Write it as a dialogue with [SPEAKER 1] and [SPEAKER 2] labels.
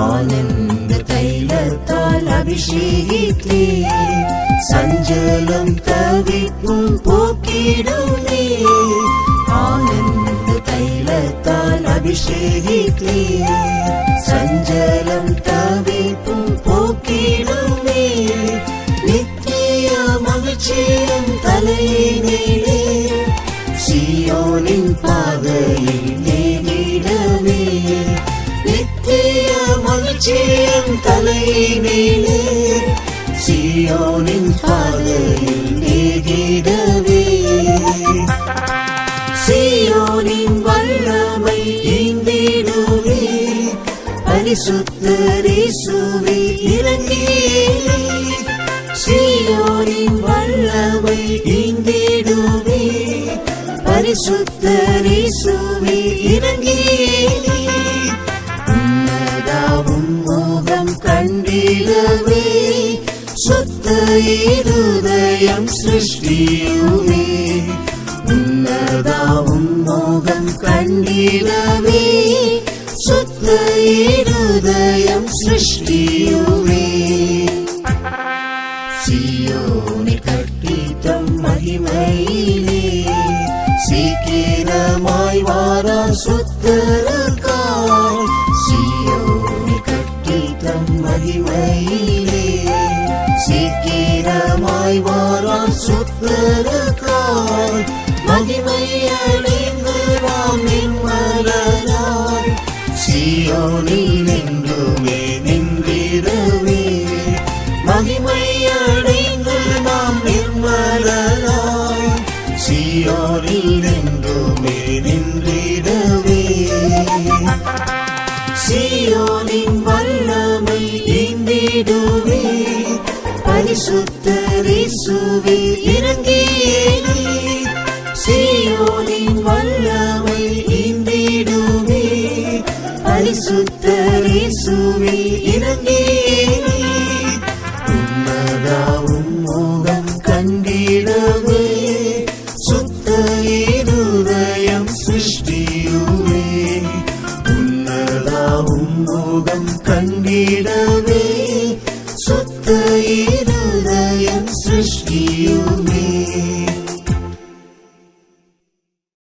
[SPEAKER 1] ஆனந்த தைலத்தால் அபிஷேகித்தே சஞ்சலம் தவிப்பும் போக்கிடுமே. ஆனந்த தைலத்தால் அபிஷேகித்தே சஞ்சலம் தவிப்பும் போக்கிடுமே. நித்திய மகிழ்ச்சியும் தலையினிலே சீயோனின் பாதையில் நேரிடவே. நித்திய மகிழ்ச்சியும் தலையினிலே சீயோனின் பாதையில் நேரிடவே. சீயோனின் வல்லமை ஈந்திடுவே பரிசுத்தர் இயேசுவே இறங்கியே. சீயோனின் வல்லமை ஈந்திடுவே பரிசுத்தர் இயேசுவே இறங்கியே. உன்னதாவும் மோகம் கண்டிடவே சுத்த இருதயம் சிருஷ்டியுமே. உன்னதாவும் மோகம் கண்டிடவே சுத்த இருதயம் சிருஷ்டியுமே. சீயோனை கட்டி தம் மகிமையிலே சீக்கிரமாய் வாரார் சுத்தருக்காய். சீயோனை கட்டி தம் மகிமையிலே சீக்கிரமாய் வாரார் சுத்தருக்காய். மகிமை அடைந்து நாம் நிம்மலராய் சீயோனில் நின்றுமே நின்றிடவே. மகிமை அடைந்து நாம் நிர்மலராய் சீயோனில் நின்றுமே நின்றிடவே. சீயோனின் வல்லமை ஈந்திடுவே பரிசுத்தர் இயேசுவே இறங்கியே. சீயோனின் வல்லமை ஈந்திடுவே பரிசுத்தர் இயேசுவே இறங்கியே. உன்னதாவும் மோகம் கண்டிடவே சுத்த இருதயம் சிருஷ்டியுமே. உன்னதாவும் மோகம் கண்டிடவே